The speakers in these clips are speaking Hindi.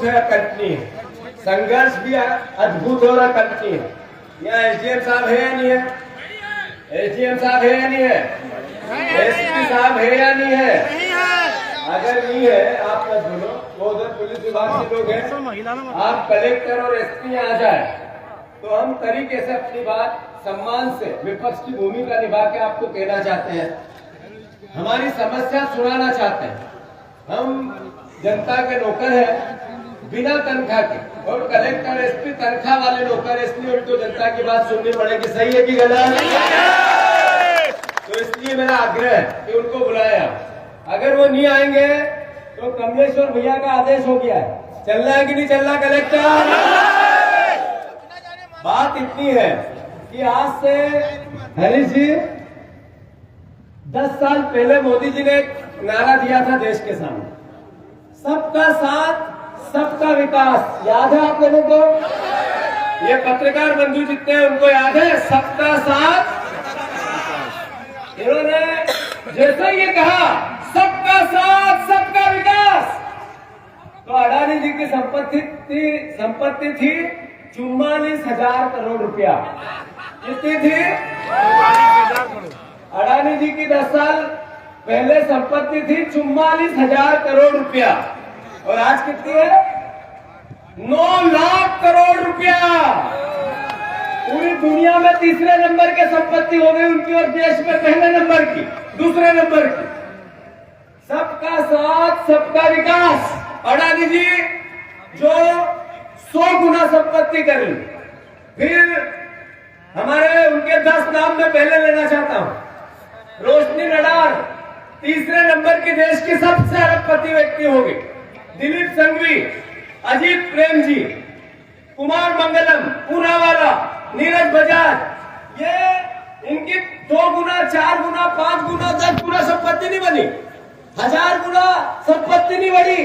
अद्भुत है, अकल्पनीय है। संघर्ष भी अद्भुत और अकल्पनीय है। यहाँ एसडीएम साहब है या नहीं है? एसडीएम साहब है या नहीं है? एसपी साहब है या नहीं है? अगर नहीं है आप मत बोलो, वो उधर पुलिस विभाग के लोग हैं। आप कलेक्टर और एसपी आ जाए तो हम तरीके से अपनी बात सम्मान से विपक्ष की भूमिका निभा के आपको कहना चाहते हैं, हमारी समस्या सुनाना चाहते हैं। हम जनता के नौकर हैं बिना तनख्वाह के, और कलेक्टर एसपी तनख्वाह वाले नौकर, इसलिए उनको जनता की बात सुननी पड़ेगी। सही है कि गलत? तो इसलिए मेरा आग्रह है कि उनको बुलाया। अगर वो नहीं आएंगे तो कमलेश्वर भैया का आदेश हो गया है, चलना है कि नहीं चलना कलेक्टर? बात इतनी है कि आज से हरीश जी 10 साल पहले मोदी जी ने एक नारा दिया था देश के सामने, सबका साथ सबका विकास। याद है आप लोगों को? ये पत्रकार बंधु जितने हैं उनको याद है सबका साथ? इन्होंने जैसे ये कहा सबका साथ सबका विकास, तो अडानी जी की संपत्ति थी 44,000 करोड़ रुपया। कितनी थी? अडानी जी की 10 साल पहले संपत्ति थी 44,000 करोड़ रुपया, और आज कितनी है? 9 लाख करोड़ रुपया। पूरी दुनिया में तीसरे नंबर के संपत्ति हो गई उनकी, और देश में पहले नंबर की, दूसरे नंबर की। सबका साथ सबका विकास। अडानी जी जो 100 गुना संपत्ति करी। फिर हमारे उनके 10 नाम में पहले लेना चाहता हूं। रोशनी नडार तीसरे नंबर की देश की सबसे अरबपति व्यक्ति होगी। दिलीप संघवी, अजीत प्रेम जी, कुमार मंगलम, पूनावाला, नीरज बजाज, ये इनकी 2 गुना 4 गुना 5 गुना 10 गुना संपत्ति नहीं बनी, 1000 गुना संपत्ति नहीं बढ़ी।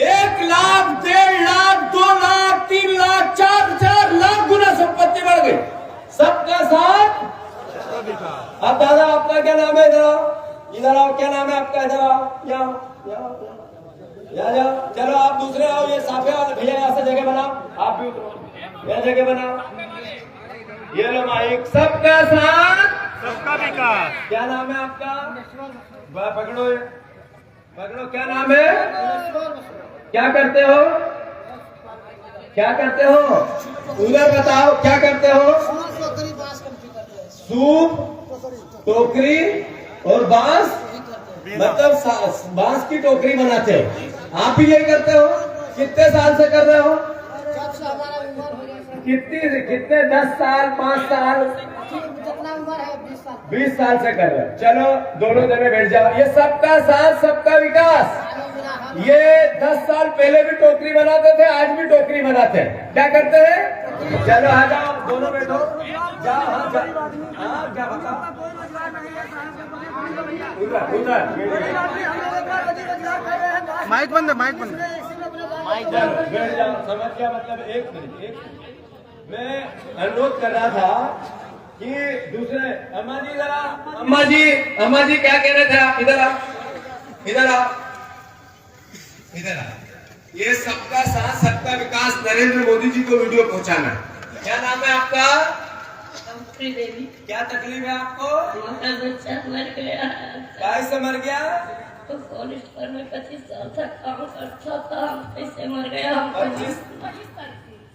1 लाख 1.5 लाख 2 लाख 3 लाख 4 लाख गुना संपत्ति बढ़ गई। सबका साथ। अब दादा आपका क्या नाम है? इधर आओ, क्या नाम है आपका? इधर आओ, यहाँ जाओ। चलो आप दूसरे आओ, ये साफे वाले भैया यहाँ से जगह बनाओ, आप भी उतरो, यह जगह बनाओ। ये लो माइक। सबका साथ सबका विकास। क्या नाम है आपका? पकड़ो पकड़ो, क्या नाम है? क्या करते हो? क्या करते हो? उधर बताओ, क्या करते हो? सूप, टोकरी और बांस, मतलब बांस की टोकरी बनाते हो। आप भी यही करते हो? कितने साल से कर रहे हो? कितने 10 साल 5 साल? 20 साल से कर रहे हो। चलो दोनों जने बैठ जाओ। ये सबका साथ सबका विकास। ये 10 साल पहले भी टोकरी बनाते थे, आज भी टोकरी बनाते हैं। क्या करते हैं? चलो आ जाओ, दोनों बैठो, जाओ। हाँ क्या बताओ? उधर माइक बंद है, माइक बंद। बैठ जाओ। समझ गया? मतलब एक मिनट मैं अनुरोध कर रहा था कि दूसरे अम्मा जी जरा, अम्मा जी क्या कह रहे थे आप? इधर आओ, इधर आओ, इधर आओ। ये सबका साथ सबका विकास नरेंद्र मोदी जी को वीडियो पहुंचाना। क्या नाम है आपका? देवी। क्या तकलीफ है आपको? हमारा बच्चा मर गया। कैसे मर गया? तो कॉलेज पर में 25 साल तक काम करता था, कैसे मर गया?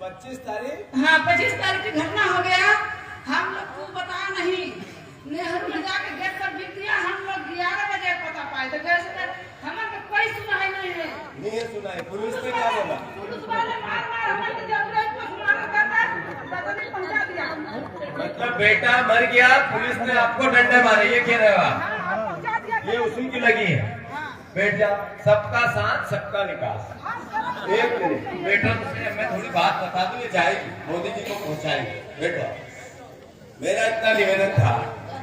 25 तारीख? हाँ 25 तारीख की घटना हो गया। हम लोग को पता नहीं, नेहरू में जाके गेट पर लिख दिया। हम लोग 11 बजे पता पाए तो कैसे हमारे कोई सुनाई नहीं है। नहीं सुनाई। पुलिस ने क्या बोला? पुलिस वाले मार हमारे जबरदस्ती पहुंचा दिया। मतलब बेटा मर गया, पुलिस ने आपको डंडे मारे, ये कह रहे हो आप? ये उसी की लगी है। बैठ जाओ। सबका साथ सबका विकास। एक मिनट बेटा, मैं थोड़ी बात बता दूं, ये जाएगी मोदी जी को पहुंचाएंगे। बैठो। मेरा इतना निवेदन था,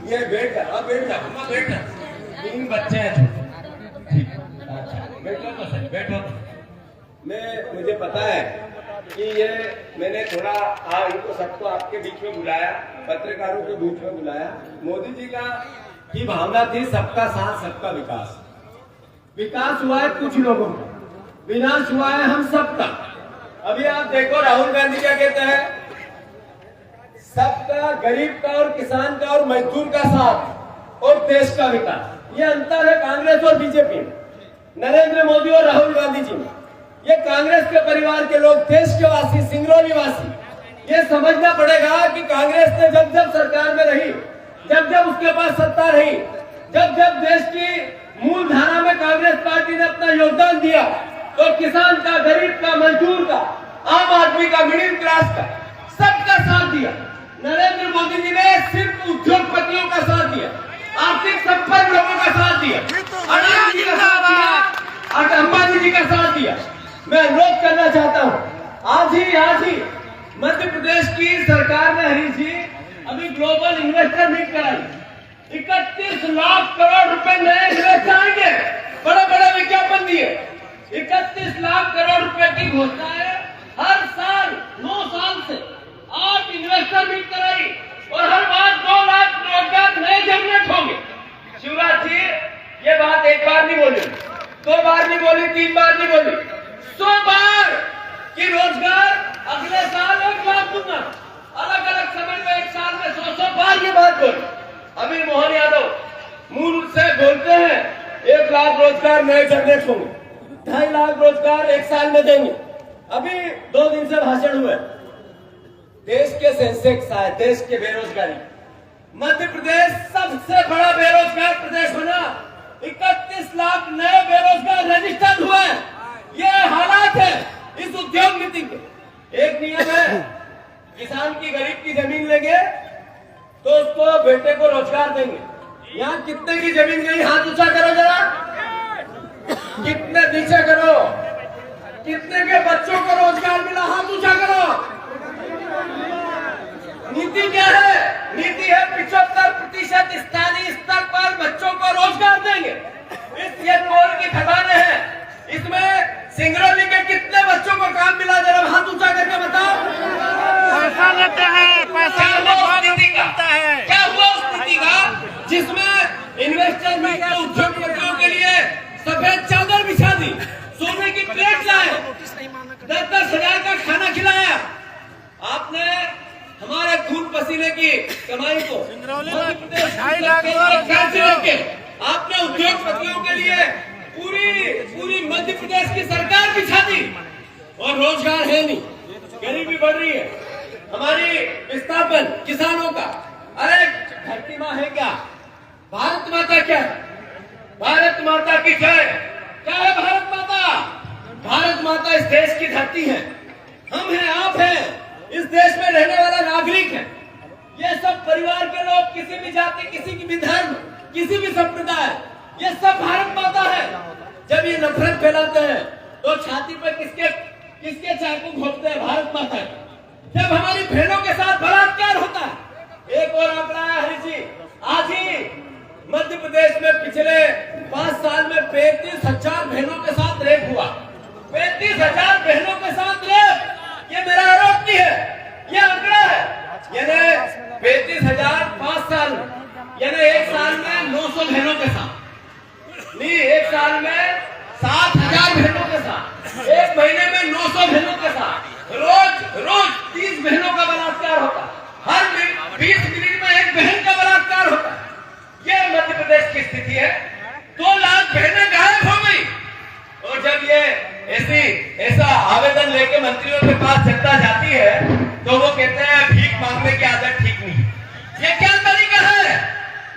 ये बैठ जाओ, बैठ जाओ, बैठ जाओ। 3 बच्चे हैं। अच्छा बैठो तो सही, बैठो। मुझे पता है कि ये मैंने थोड़ा इनको सबको आपके बीच में बुलाया, पत्रकारों के बीच में बुलाया। मोदी जी की भावना थी सबका साथ सबका विकास। विकास हुआ है कुछ लोगों का, विनाश हुआ है हम सबका। अभी आप देखो राहुल गांधी क्या कहते हैं, सबका, गरीब का और किसान का और मजदूर का साथ और देश का विकास। ये अंतर है कांग्रेस और बीजेपी में, नरेंद्र मोदी और राहुल गांधी जी में। ये कांग्रेस के परिवार के लोग, देश के वासी, सिंगरौली वासी, ये समझना पड़ेगा कि कांग्रेस ने जब जब सरकार में रही, जब जब उसके पास सत्ता रही, जब जब देश की मूल धारा में कांग्रेस पार्टी ने अपना योगदान दिया, तो किसान का, गरीब का, मजदूर का, आम आदमी का, मिडिल क्लास का, सबका साथ दिया। नरेंद्र मोदी जी ने सिर्फ उद्योगपतियों का साथ दिया, आर्थिक संपन्न लोगों का साथ दिया, अडानी जी का साथ दिया और अंबानी जी का साथ दिया। मैं अनुरोध करना चाहता हूँ, आज ही मध्य प्रदेश की सरकार ने, हरीश जी, अभी ग्लोबल इन्वेस्टर मीट कराई। 31 लाख करोड़ रुपए नए इन्वेस्ट आएंगे, बड़े बड़े विज्ञापन दिए। 31 लाख करोड़ रुपए की घोषणा है। हर साल 9 साल से 8 इन्वेस्टर मीट कराई और हर बार 2 लाख रोजगार नए जनरेट होंगे। शिवराज जी, ये बात एक बार नहीं बोली, 2 बार नहीं बोली, 3 बार नहीं बोली, 100 बार की रोजगार अगले साल 1 लाख दूंगा। अलग अलग समय में एक साल में 100 बार ये बात बोली। अमीर मोहन यादव मूल से बोलते हैं 1 लाख रोजगार नए जनरेट होंगे, 2.5 लाख रोजगार एक साल में देंगे। अभी 2 दिन से भाषण हुए, देश के सेंसेक्स आए, देश के बेरोजगारी, मध्य प्रदेश सबसे बड़ा बेरोजगार प्रदेश बना। 31 लाख नए बेरोजगार रजिस्टर्ड हुए। ये हालात है इस उद्योग नीति के। एक नियम है, किसान की, गरीब की जमीन लेंगे तो उसको, बेटे को रोजगार देंगे। यहाँ कितने की जमीन गई, हाथ ऊंचा करो जरा, कितने, नीचे करो, कितने के बच्चों को रोजगार मिला, हाथ ऊंचा करो। नीति क्या है? नीति है 75% स्थानीय स्तर पर बच्चों को रोजगार देंगे। इस ये पोल की खदानें हैं, इसमें सिंगरौली के कितने बच्चों को काम मिला, जरा हाथ ऊंचा करके बताओ। पैसा लेते हैं, पैसा मिलता है। क्या हुआ उस नीति का जिसमें इन्वेस्टर मीट के उद्योगपतियों के लिए सफेद चादर बिछा दी, सोने की प्लेट लाए, 10-10 हजार का खाना खिलाया। आपने हमारे खून पसीने की कमाई को आपने उद्योगपतियों के लिए पूरी मध्य प्रदेश की सरकार बिछा दी और रोजगार है नहीं, गरीबी बढ़ रही है। हमारी विस्थापन किसानों का, अरे धरती माँ है क्या? भारत माता क्या है? भारत माता की जय। क्या है भारत माता? भारत माता इस देश की धरती है, हम हैं, आप हैं, इस देश में रहने वाला नागरिक है। ये सब परिवार के लोग, किसी भी जाति, किसी की भी धर्म, किसी भी संप्रदाय, ये सब भारत माता है। जब ये नफरत फैलाते हैं तो छाती पर किसके चाकू घोंपते हैं? भारत माता है। जब हमारी बहनों के साथ बलात्कार होता है, एक और आंकड़ा है हरीश जी, आज ही मध्य प्रदेश में पिछले 5 साल में 35,000 बहनों के साथ रेप हुआ। 35,000 बहनों के साथ रेप, ये मेरा आरोप नहीं है, ये आंकड़ा है। यानी 35,000 5 साल, यानी एक साल में 900 बहनों के साथ नहीं, एक साल में 7,000 बहनों के साथ, एक महीने में 900 बहनों के साथ, रोज 30 बहनों का बलात्कार होता, हर 20 मिनट में एक बहन का बलात्कार होता। ये मध्य प्रदेश की स्थिति है। 2 लाख बहनें गायब हो गई। और जब ये ऐसा आवेदन लेके मंत्रियों के पास जनता जाती है तो वो कहते हैं भीख मांगने की आदत ठीक नहीं। ये क्या तरीका है?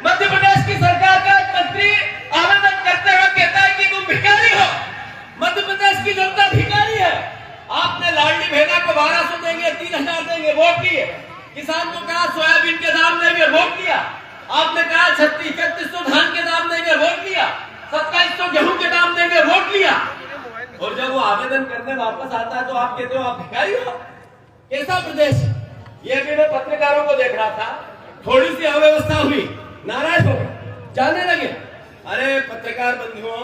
मध्य प्रदेश की सरकार का मंत्री आवेदन करते हुए कहता है कि तुम भिखारी हो। मध्य प्रदेश की जनता भिखारी है। आपने लाडली बहना को 1200 देंगे, 3,000 देंगे, वोट दिए। किसान को कहा सोयाबीन के दाम देंगे, वोट दिया। आपने कहा 3600 धान के दाम देंगे, वोट दिया। 2700 गेहूं के दाम देंगे, वोट लिया। और जब वो आवेदन करने वापस आता है तो आप कहते हो आप भिखारी हो। कैसा प्रदेश? ये भी मैं पत्रकारों को देख रहा था, थोड़ी सी अव्यवस्था हुई, नाराज हो गए, जाने लगे। अरे पत्रकार बंधुओं,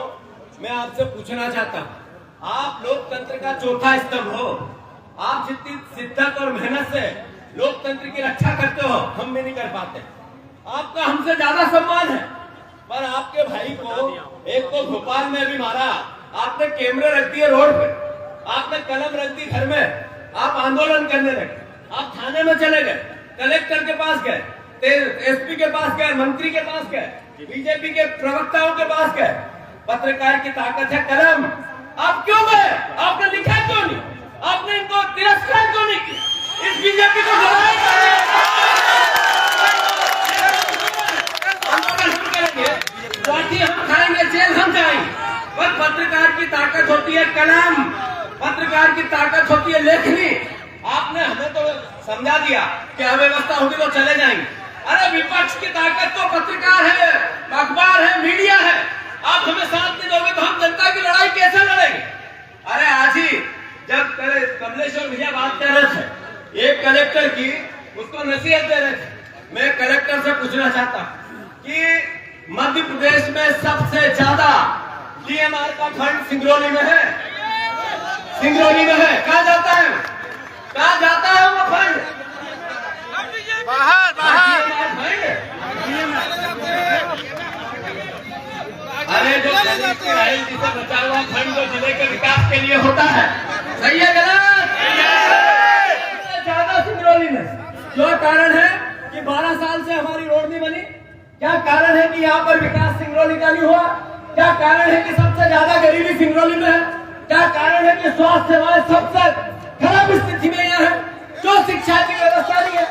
मैं आपसे पूछना चाहता हूँ, आप लोकतंत्र का चौथा स्तंभ हो। आप जितनी शिद्दत और मेहनत से लोकतंत्र की रक्षा करते हो, हम भी नहीं कर पाते। आपका हमसे ज्यादा सम्मान है, पर आपके भाई को एक को भोपाल में भी मारा, आपने कैमरे रख दिए रोड पे, आपने कलम रख दी घर में, आप आंदोलन करने लगे, आप थाने में चले गए, कलेक्टर के पास गए, एसपी के पास गए, मंत्री के पास गए, बीजेपी के प्रवक्ताओं के पास गए। पत्रकार की ताकत है कलम। आप क्यों गए? आपने लिखा क्यों नहीं? आपने इनको तिरस्कार क्यों नहीं किया? इस बीजेपी को पार्टी हम खाएंगे, जेल हम जाएंगे। पर पत्रकार की ताकत होती है कलम, पत्रकार की ताकत होती है लेखनी। आपने हमें तो समझा दिया कि अव्यवस्था होगी तो चले जाएंगे। अरे विपक्ष की ताकत तो पत्रकार है, अखबार है, मीडिया है। आप हमें साथ नहीं दोगे तो हम जनता की लड़ाई कैसे लड़ेंगे? अरे आज ही जब कमलेश्वर भैया बात कर रहे थे एक कलेक्टर की, उसको नसीहत दे रहे थे, मैं कलेक्टर से पूछना चाहता हूँ कि मध्य प्रदेश में सबसे ज्यादा डीएमआर का फंड सिंगरौली में है, सिंगरौली में है। कहाँ जाता है? कहाँ जाता है वो फंड? बाहर बाहर। अरे जो राहुल जी से बचा हुआ फंड जो जिले के विकास के लिए होता है, सही है गलत? ज्यादा सिंगरौली में जो कारण है कि 12 साल से हमारी रोड नहीं बनी। क्या कारण है कि यहाँ पर विकास सिंगरौली का नहीं हुआ? क्या कारण है कि सबसे ज्यादा गरीबी सिंगरौली में है? क्या कारण है कि स्वास्थ्य सेवाएं सबसे खराब स्थिति में यहाँ है? जो शिक्षा की व्यवस्था नहीं है।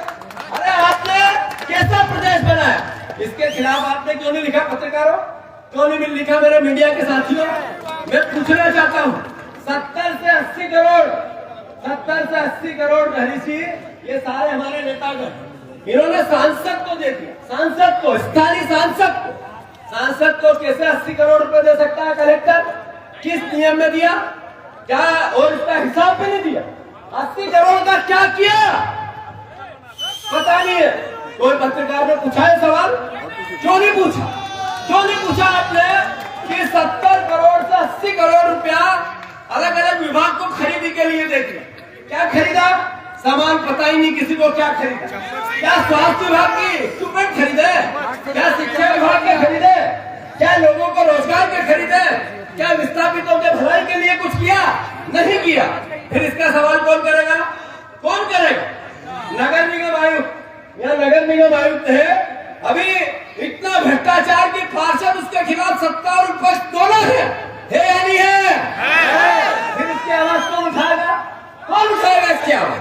अरे आपने कैसा प्रदेश बनाया? इसके खिलाफ आपने क्यों नहीं लिखा? पत्रकारों क्यों नहीं लिखा? मेरे मीडिया के साथियों, मैं पूछना चाहता हूँ, 70 से 80 करोड़ रही, ये सारे हमारे नेतागण, इन्होंने सांसद को दे दिया, सांसद को, स्थानीय सांसद को कैसे 80 करोड़ रुपए दे सकता है कलेक्टर? किस नियम में दिया? क्या और इसका हिसाब भी नहीं दिया? 80 करोड़ का क्या किया पता नहीं है। कोई पत्रकार ने पूछा है सवाल? क्यों नहीं पूछा? क्यों नहीं पूछा आपने कि 70 करोड़ से 80 करोड़ रुपया अलग अलग विभाग को खरीदी के लिए दे दिया? क्या खरीदा? सामान पता ही नहीं किसी को क्या खरीदा। क्या स्वास्थ्य विभाग की इक्विपमेंट खरीदे? क्या शिक्षा विभाग के खरीदे? क्या लोगों को रोजगार के खरीदे? क्या विस्थापितों के भलाई के लिए कुछ किया? नहीं किया। फिर इसका सवाल कौन करेगा? कौन करेगा? नगर निगम आयुक्त, यहाँ नगर निगम आयुक्त है, अभी इतना भ्रष्टाचार की पार्षद, उसके खिलाफ सत्ता और विपक्ष दोनों है या नहीं है? फिर इसकी आवाज कौन उठाएगा? कौन उठाएगा इसकी आवाज?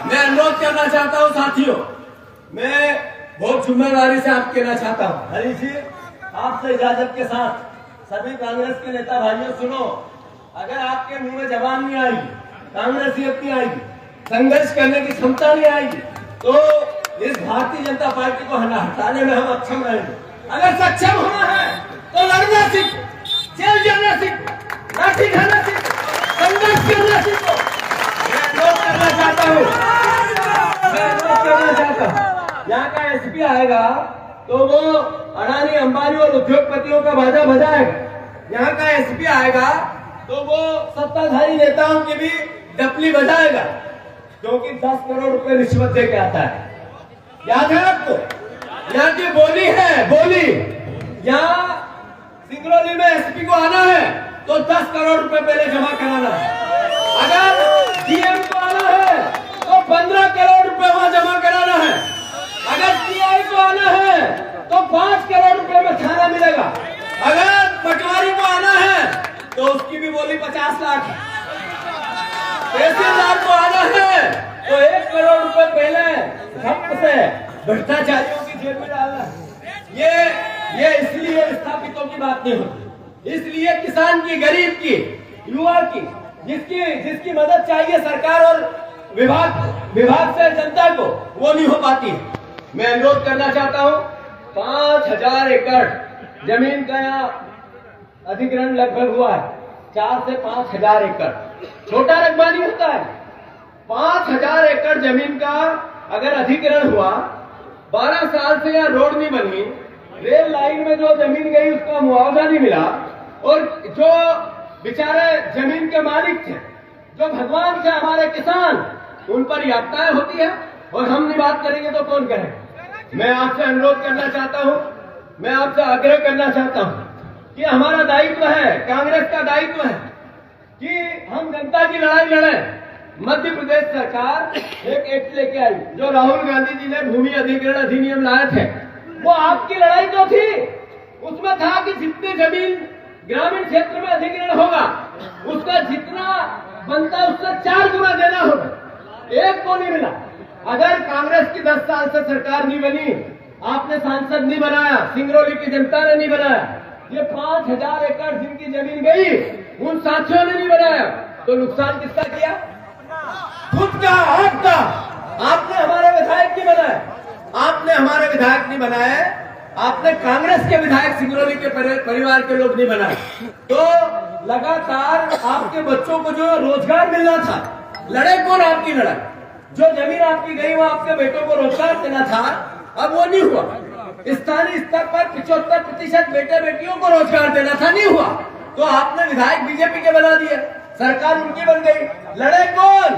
मैं अनुरोध करना चाहता हूँ साथियों, मैं बहुत जिम्मेदारी से आप कहना चाहता हूँ, हरी जी आपसे इजाजत के साथ, सभी कांग्रेस के नेता भाइयों सुनो, अगर आपके मुंह में जबान नहीं आएगी, कांग्रेसियत नहीं आएगी, संघर्ष करने की क्षमता नहीं आएगी, तो इस भारतीय जनता पार्टी को हटाने में हम अक्षम रहेंगे। अगर सक्षम होना है तो लड़ना सीखो, जेल जाना सीखो, लाठी खाना सीखो, संघर्ष करना सीखो। मैं अनुरोध करना चाहता हूँ, यहाँ का एसपी आएगा तो वो अडानी, अंबानी और उद्योगपतियों का बाजा बजाएगा। यहाँ का एसपी आएगा तो वो सत्ताधारी नेताओं की भी डपली बजाएगा, क्योंकि 10 करोड़ रुपए रिश्वत दे के आता है। याद है आपको? यहाँ की बोली है, बोली, यहाँ सिंगरौली में एसपी को आना है तो 10 करोड़ रुपए पहले जमा कराना है। अगर डीएम को आना है तो 15 करोड़ रुपए वहां जमा कराना है। अगर सीआई को आना है तो 5 करोड़ रुपए में खाना मिलेगा। अगर पटवारी को आना है तो उसकी भी बोली 50 लाख है। तहसीलदार को आना है तो 1 करोड़ रुपए पहले झप से भ्रष्टाचारियों की जेब में डालना है। ये इसलिए विस्थापितों की बात नहीं होती, इसलिए किसान की, गरीब की, युवा की, जिसकी मदद चाहिए सरकार और विभाग से जनता को, वो नहीं हो पाती है। मैं अनुरोध करना चाहता हूँ, 5000 एकड़ जमीन का यहाँ अधिग्रहण लगभग हुआ है, 4 से 5000 एकड़, छोटा रकबा नहीं होता है। 5000 एकड़ जमीन का अगर अधिग्रहण हुआ, 12 साल से यहाँ रोड नहीं बनी, रेल लाइन में जो जमीन गई उसका मुआवजा नहीं मिला, और जो बेचारे जमीन के मालिक थे, जो भगवान थे हमारे किसान, उन पर यातनाएं होती है और हम नहीं बात करेंगे तो कौन करेगा? मैं आपसे अनुरोध करना चाहता हूं, मैं आपसे आग्रह करना चाहता हूं कि हमारा दायित्व है, कांग्रेस का दायित्व है कि हम जनता की लड़ाई लड़े। मध्य प्रदेश सरकार एक एक्ट लेके आई जो राहुल गांधी जी ने भूमि अधिग्रहण अधिनियम लाए थे। वो आपकी लड़ाई तो थी, उसमें था कि जितनी जमीन ग्रामीण क्षेत्र में अधिग्रहण होगा उसका जितना बनता उससे 4 गुना देना होगा। एक को नहीं मिला। अगर कांग्रेस की 10 साल से सरकार नहीं बनी, आपने सांसद नहीं बनाया, सिंगरौली की जनता ने नहीं बनाया, ये 5000 एकड़ जिनकी जमीन गई उन साथियों ने नहीं बनाया, तो नुकसान किसका किया? खुद का, आपका। आपने हमारे विधायक नहीं बनाए, आपने हमारे विधायक नहीं बनाए, आपने कांग्रेस के विधायक सिंगरौली के परिवार के लोग नहीं बनाए। तो लगातार आपके बच्चों को जो रोजगार मिलना था, लड़े कौन आपकी लड़ाई? जो जमीन आपकी गई वो आपके बेटों को रोजगार देना था, अब वो नहीं हुआ। स्थानीय स्तर पर 75% बेटे बेटियों को रोजगार देना था, नहीं हुआ। तो आपने विधायक बीजेपी के बना दिए, सरकार उनकी बन गई। लड़े कौन?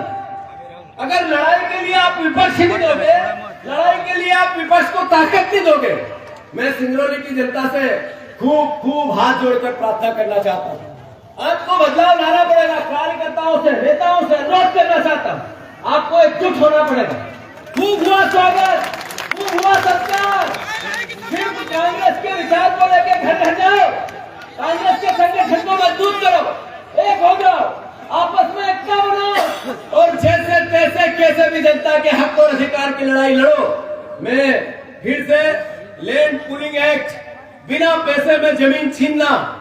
अगर लड़ाई के लिए आप विपक्ष नहीं दोगे, लड़ाई के लिए आप विपक्ष को ताकत नहीं दोगे, मैं सिंगरौली की जनता से खूब हाथ जोड़कर प्रार्थना करना चाहता हूँ। आपको बदलाव लाना पड़ेगा। कार्यकर्ताओं से, नेताओं से अनुरोध करना चाहता हूँ, आपको एकजुट होना पड़ेगा। खूब हुआ स्वागत, खूब हुआ सत्कार। सिर्फ कांग्रेस के विचार को लेकर घर घर जाओ, कांग्रेस के संगठन को मजबूत करो, एक हो जाओ, आपस में एकता बनाओ और जैसे तैसे कैसे भी जनता के हक और अधिकार की लड़ाई लड़ो। मैं फिर से लैंड पूलिंग एक्ट, बिना पैसे में जमीन छीनना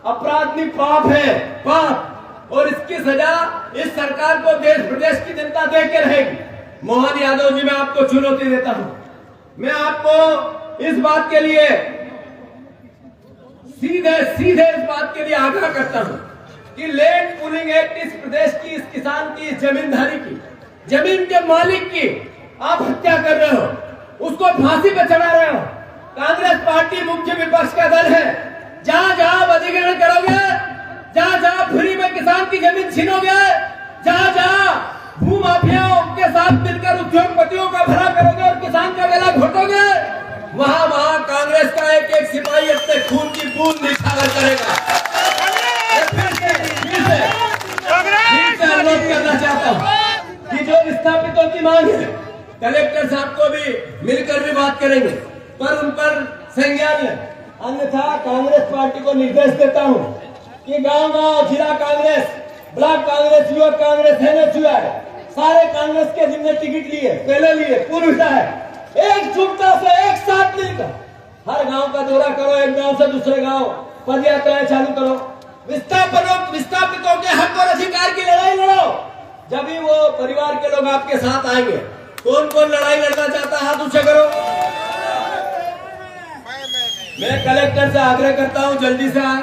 अपराध नहीं, पाप है, पाप। और इसकी सजा इस सरकार को देश प्रदेश की जनता दे के रहेगी। मोहन यादव जी, मैं आपको चुनौती देता हूं, मैं आपको इस बात के लिए सीधे इस बात के लिए आग्रह करता हूं कि लैंड पूलिंग एक्ट इस प्रदेश की, इस किसान की, इस जमींदारी की, जमीन के मालिक की आप हत्या कर रहे हो, उसको फांसी पे चढ़ा रहे हो। कांग्रेस पार्टी मुख्य विपक्ष का दल है। जहां जहां अधिग्रहण करोगे, जहां जहां फ्री में किसान की जमीन छीनोगे, जहां जहां भू माफियाओं के साथ मिलकर उद्योगपतियों का भला करोगे और किसान का गला घोटोगे, वहां कांग्रेस का एक एक सिपाही अपने खून की बूंद निछावर करेगा। फिर से अनुरोध करना चाहता हूं कि जो विस्थापितों की मांग है, कलेक्टर साहब को भी मिलकर भी बात करेंगे, पर उन पर संज्ञान लें। अन्यथा कांग्रेस पार्टी को निर्देश देता हूं कि गांव-गांव जिला कांग्रेस, ब्लॉक कांग्रेस, युवक कांग्रेस, एनएसयूआई, सारे कांग्रेस के जिनने टिकट लिए, पहले लिए, पूर्व है, एकजुटता से एक साथ मिलकर हर गांव का दौरा करो, एक गांव से दूसरे गांव पद यात्राएं चालू करो, विस्थापितों के हक और अधिकार की लड़ाई लड़ो। जब ही वो परिवार के लोग आपके साथ आएंगे। कौन कौन लड़ाई लड़ना चाहता है, हाथ ऊंचा करो। मैं कलेक्टर से आग्रह करता हूं जल्दी से आए,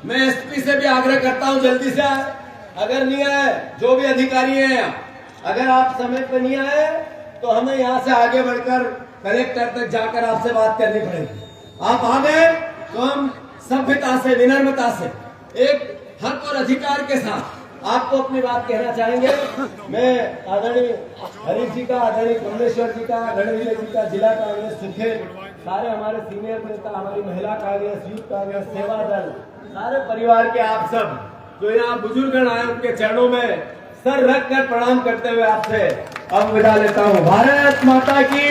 मैं एसपी से भी आग्रह करता हूं जल्दी से आए। अगर नहीं आए, जो भी अधिकारी हैं, अगर आप समय पर नहीं आए तो हमें यहाँ से आगे बढ़कर कलेक्टर तक जाकर आपसे बात करनी पड़ेगी। आप आ गए तो हम सभ्यता से, विनम्रता से, एक हक और अधिकार के साथ आपको अपनी बात कहना चाहेंगे। मैं आदरणीय हरीश जी का, आदरणीय कमलेश्वर जी का, रणविजय जी का, जिला कांग्रेस सुखेल, सारे हमारे सीनियर नेता, हमारी महिला कांग्रेस, यूथ कांग्रेस, सेवा दल, सारे परिवार के आप सब जो यहाँ बुजुर्गण आए, उनके चरणों में सर रख कर प्रणाम करते हुए आपसे अब विदा लेता हूँ। भारत माता की